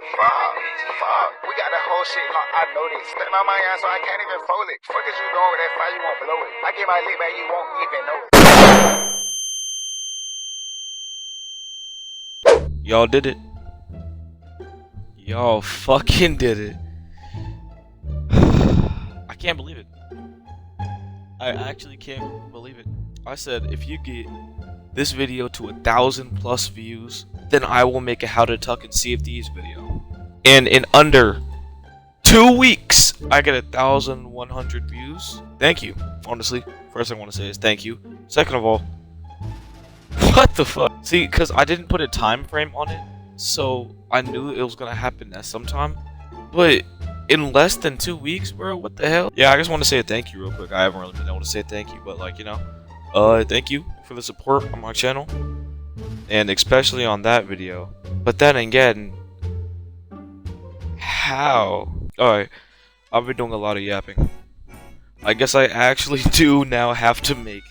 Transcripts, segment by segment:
Fuck. We got that whole shit locked. I know this. Spit on my ass so I can't even fold it. Fuck is you doing with that fire? You won't blow it. I get my lick back, you won't even know it. Y'all did it. Y'all fucking did it. I can't believe it. I actually can't believe it. I said if you get this video to 1,000+ views, then I will make a how to tuck and Sea of Thieves video. And in under 2 weeks, I get 1,100 views. Thank you. Honestly, first thing I want to say is thank you. Second of all, what the fuck? See, because I didn't put a time frame on it, so I knew it was gonna happen at some time. But in less than 2 weeks, bro, what the hell? Yeah, I just want to say a thank you real quick. I haven't really been able to say thank you, but like, you know, thank you for the support on my channel, and especially on that video. But then again, how? Alright, I've been doing a lot of yapping. I guess I actually do now have to make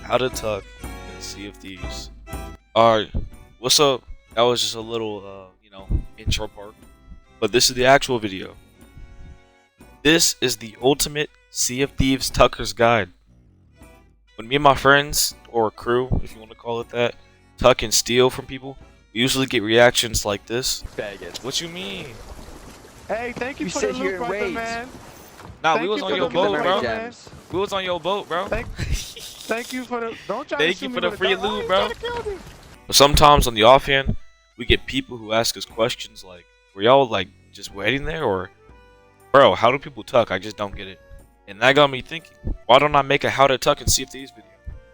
how to tuck and Sea of Thieves. Alright, what's up? That was just a little, you know, intro part. But this is the actual video. This is the ultimate Sea of Thieves Tucker's Guide. When me and my friends, or crew, if you want to call it that, tuck and steal from people, we usually get reactions like this. Faggot. What you mean? Hey, thank you We for sit the here loot, and brother, wait. man. Nah, Thank we was you on for your the boat, loot, bro. brother, man. We was on your boat, bro. Thank you for the. Don't try Thank to you shoot for me the with free a gun. loot, Oh, bro. you trying to kill me. But sometimes on the offhand, we get people who ask us questions like, were y'all like just waiting there, or bro, how do people tuck? I just don't get it. And that got me thinking, why don't I make a how to tuck and Sea of Thieves video?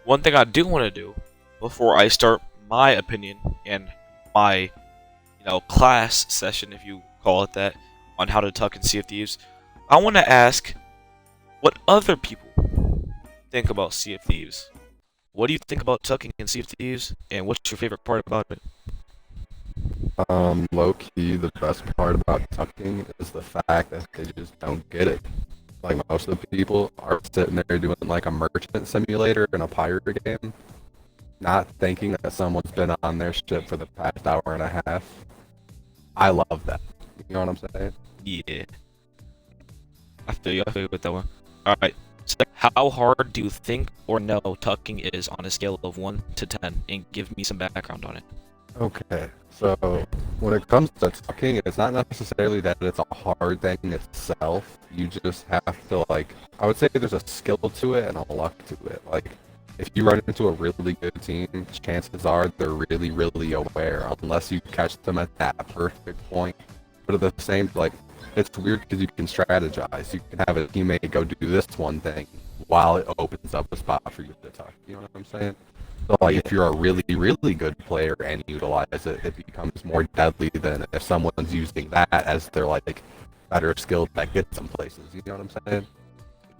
One thing I do want to do before I start my opinion and my, you know, class session, if you call it that, on how to tuck and Sea of Thieves, I want to ask what other people think about Sea of Thieves. What do you think about tucking and Sea of Thieves, and what's your favorite part about it? Low-key, the best part about tucking is the fact that they just don't get it. Like, most of the people are sitting there doing like a merchant simulator in a pirate game, not thinking that someone's been on their ship for the past hour and a half. I love that. You know what I'm saying? Yeah. I feel you with that one. Alright, so how hard do you think or know tucking is on a scale of 1 to 10? And give me some background on it. Okay, so when it comes to tucking, it's not necessarily that it's a hard thing itself. You just have to, like, I would say there's a skill to it and a luck to it. Like, if you run into a really good team, chances are they're really, really aware, unless you catch them at that perfect point. But at the same, like, it's weird because you can strategize. You can have a teammate go do this one thing while it opens up a spot for you to tuck. You know what I'm saying? So, like, if you're a really, really good player and utilize it, it becomes more deadly than if someone's using that as their, like, better skill that gets them places. You know what I'm saying?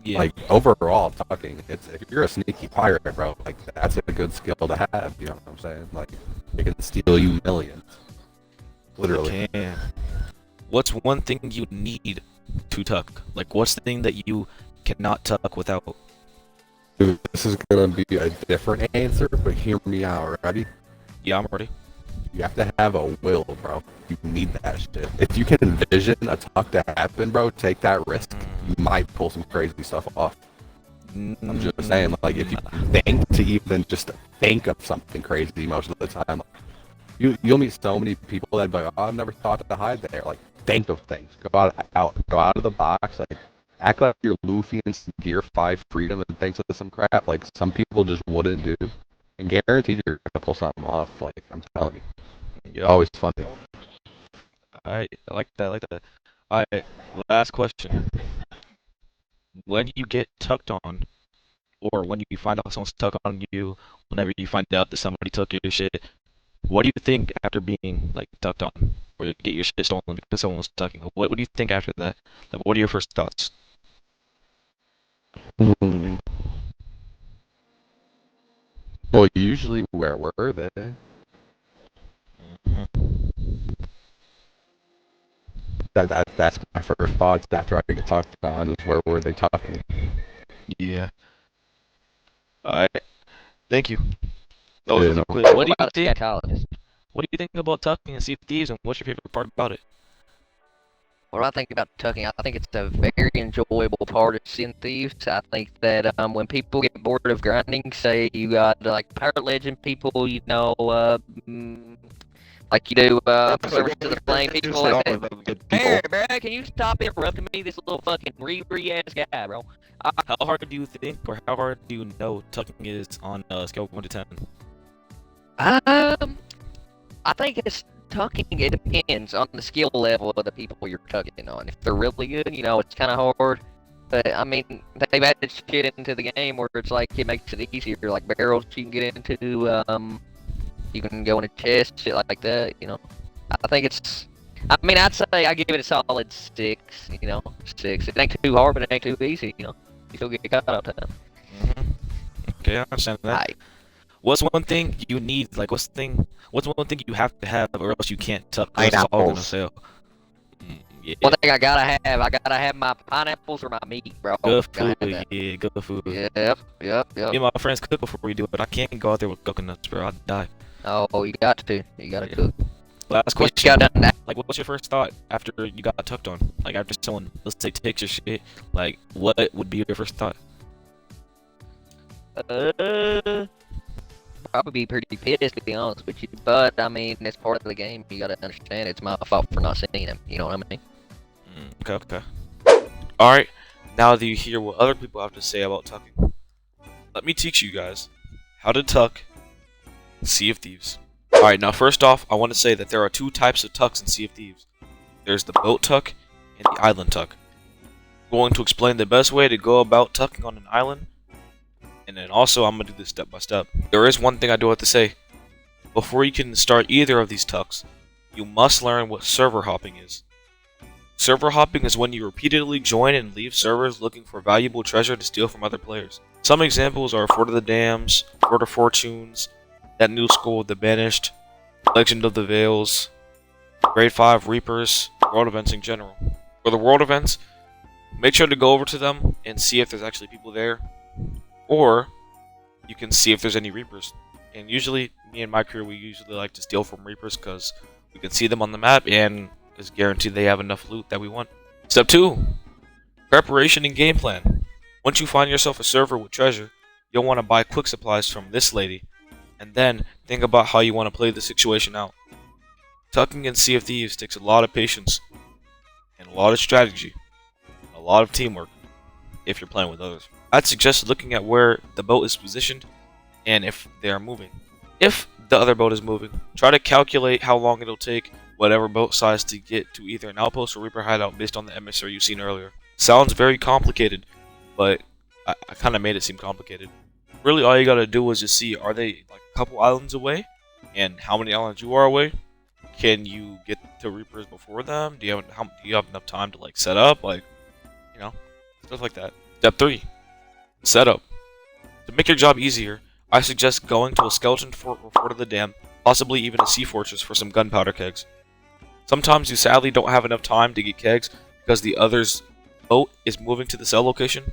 Yeah. Like, overall, tucking, it's, if you're a sneaky pirate, bro, like, that's a good skill to have. You know what I'm saying? Like, it can steal you millions. Literally. Okay. What's one thing you need to tuck? Like, what's the thing that you cannot tuck without? Dude, this is gonna be a different answer, but hear me out, ready? Yeah, I'm ready. You have to have a will, bro. You need that shit. If you can envision a tuck to happen, bro, take that risk. You might pull some crazy stuff off. I'm just saying, like, if you think to even just think of something crazy most of the time, you'll meet so many people that be like, oh, I've never thought to hide there. Like, think of things. Go out of the box. Like, act like you're Luffy in some Gear 5 Freedom and think of some crap. Like, some people just wouldn't do. And guaranteed you're gonna pull something off. Like, I'm telling you. Yeah. Always funny. Alright, I like that, I like that. Alright, last question. When you get tucked on, or when you find out someone's tucked on you, whenever you find out that somebody took your shit, what do you think after being, like, tucked on? Or you get your shit stolen because someone was tucking? What do you think after that? Like, what are your first thoughts? Well, usually, where were they? That's my first thoughts after I get talked on, is where were they talking? Yeah. Alright, thank you. That Yeah, was really no. quick. What What do you about think? psychologist? What do you think about tucking and Sea of Thieves, and what's your favorite part about it? What do I think about tucking? I think it's a very enjoyable part of Sea of Thieves. I think that when people get bored of grinding, say you got like Pirate Legend people, like you do Service to the Flame people like that. Hey, bro, can you stop interrupting me? This little fucking ass guy, bro. How hard do you think, or how hard do you know tucking is on a scale of 1 to 10? I think it's tucking. It depends on the skill level of the people you're tucking on. If they're really good, it's kind of hard. But I mean, they've added shit into the game where it's like it makes it easier. Like barrels you can get into. You can go in a chest, shit like that. I think it's. I mean, I'd say I give it a solid 6. 6. It ain't too hard, but it ain't too easy. You still get caught all the time. Okay, I understand that. What's one thing you need? Like, what's one thing you have to have, or else you can't tuck? It's all gonna fail. Yeah. One thing I gotta have my pineapples or my meat, bro. Good food, yeah, good food. Yep. Me and my friends cook before we do it, but I can't go out there with coconuts, bro. I'd die. Oh, you got to. You gotta cook. Last question. Like, what's your first thought after you got tucked on? Like, after someone, let's say, takes your shit, like, what would be your first thought? Probably be pretty pissed, to be honest with you. But, I mean, it's part of the game. You gotta understand it's my fault for not seeing him. You know what I mean? Okay. Alright, now that you hear what other people have to say about tucking, let me teach you guys how to tuck Sea of Thieves. Alright, now first off, I want to say that there are 2 types of tucks in Sea of Thieves. There's the boat tuck and the island tuck. I'm going to explain the best way to go about tucking on an island, and then also I'm going to do this step by step. There is one thing I do have to say. Before you can start either of these tucks, you must learn what server hopping is. Server hopping is when you repeatedly join and leave servers looking for valuable treasure to steal from other players. Some examples are Fort of the Dams, Fort of Fortunes, That New School of the Banished, Legend of the Veils, Grade 5 Reapers, world events in general. For the world events, make sure to go over to them and see if there's actually people there, or you can see if there's any Reapers. And usually, me and my crew, we usually like to steal from Reapers because we can see them on the map and it's guaranteed they have enough loot that we want. Step 2. Preparation and game plan. Once you find yourself a server with treasure, you'll want to buy quick supplies from this lady, and then think about how you want to play the situation out. Tucking in Sea of Thieves takes a lot of patience, and a lot of strategy, and a lot of teamwork, if you're playing with others. I'd suggest looking at where the boat is positioned, and if they are moving. If the other boat is moving, try to calculate how long it'll take whatever boat size to get to either an outpost or Reaper hideout based on the emissary you've seen earlier. Sounds very complicated, but I kind of made it seem complicated. Really, all you gotta do is just see, are they like a couple islands away, and how many islands you are away? Can you get to Reapers before them? Do you have enough time to like set up, like, stuff like that. Step 3, setup. To make your job easier, I suggest going to a skeleton fort or Fort of the Dam, possibly even a sea fortress for some gunpowder kegs. Sometimes you sadly don't have enough time to get kegs because the other's boat is moving to the cell location,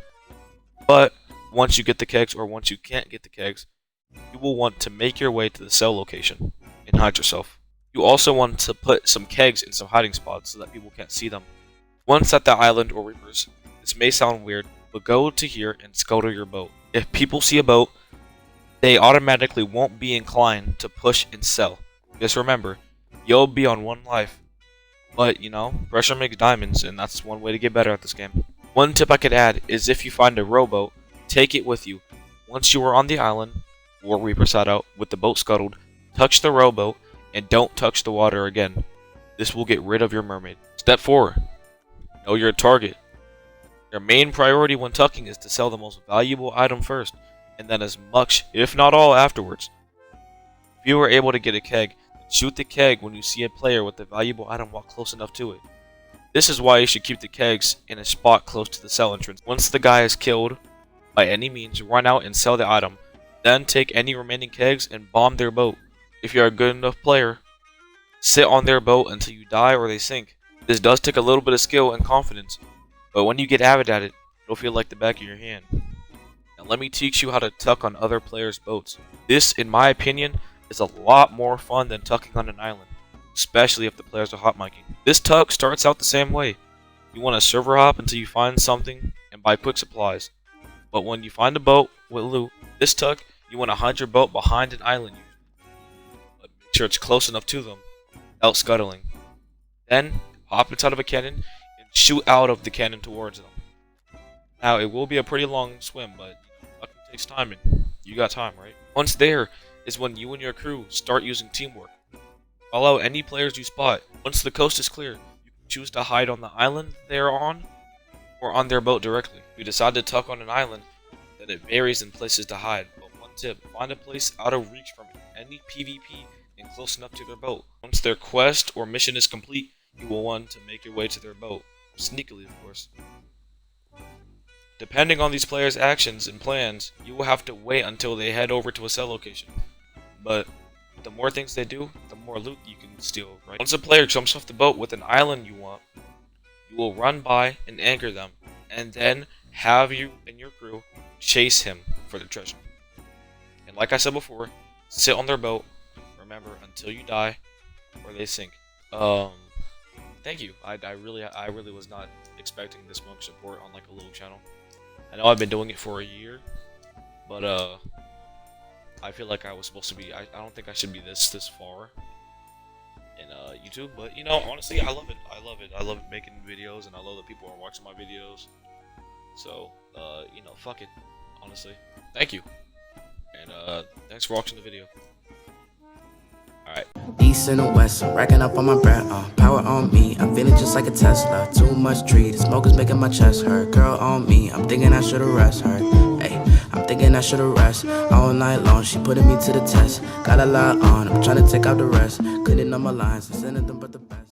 but once you get the kegs, or once you can't get the kegs, you will want to make your way to the cell location and hide yourself. You also want to put some kegs in some hiding spots so that people can't see them. Once at the island or Reapers, this may sound weird, but go to here and scuttle your boat. If people see a boat, they automatically won't be inclined to push and sell. Just remember, you'll be on 1 life. But, pressure makes diamonds, and that's one way to get better at this game. One tip I could add is if you find a rowboat, take it with you. Once you are on the island, or Reaper side out, with the boat scuttled, touch the rowboat, and don't touch the water again. This will get rid of your mermaid. Step 4. Know your target. Your main priority when tucking is to sell the most valuable item first, and then as much, if not all, afterwards. If you are able to get a keg, shoot the keg when you see a player with a valuable item while close enough to it. This is why you should keep the kegs in a spot close to the cell entrance. Once the guy is killed, by any means, run out and sell the item. Then take any remaining kegs and bomb their boat. If you are a good enough player, sit on their boat until you die or they sink. This does take a little bit of skill and confidence, but when you get avid at it, it'll feel like the back of your hand. Now let me teach you how to tuck on other players' boats. This, in my opinion, is a lot more fun than tucking on an island, especially if the players are hot micing. This tuck starts out the same way. You want to server hop until you find something and buy quick supplies. But when you find a boat with loot, this tuck, you want to hide your boat behind an island usually. But make sure it's close enough to them, without scuttling. Then, hop inside of a cannon and shoot out of the cannon towards them. Now, it will be a pretty long swim, but it takes time and you got time, right? Once there is when you and your crew start using teamwork. Follow any players you spot. Once the coast is clear, you can choose to hide on the island they're on or on their boat directly. If you decide to tuck on an island, then it varies in places to hide. But one tip, find a place out of reach from any PvP and close enough to their boat. Once their quest or mission is complete, you will want to make your way to their boat. Sneakily, of course. Depending on these players' actions and plans, you will have to wait until they head over to a sell location. But the more things they do, the more loot you can steal, right? Once a player jumps off the boat with an island you want, you will run by and anchor them, and then have you and your crew chase him for the treasure. And like I said before, sit on their boat, remember, until you die, or they sink. Thank you. I really was not expecting this much support on like a little channel. I know I've been doing it for a year, but I feel like I was supposed to be. I don't think I should be this far in YouTube, but you know, honestly, I love it. I love making videos, and I love that people are watching my videos. So you know, fuck it. Honestly, thank you, and thanks for watching the video. Alright. East and the west, I'm racking up on my bread, power on me, I'm feeling just like a Tesla. Too much tree, the smoke is making my chest hurt. Girl on me, I'm thinking I should've rest her. Hey, I'm thinking I should've rest. All night long, she putting me to the test. Got a lot on, I'm trying to take out the rest. Cleaning up my lines, and sending them but the back.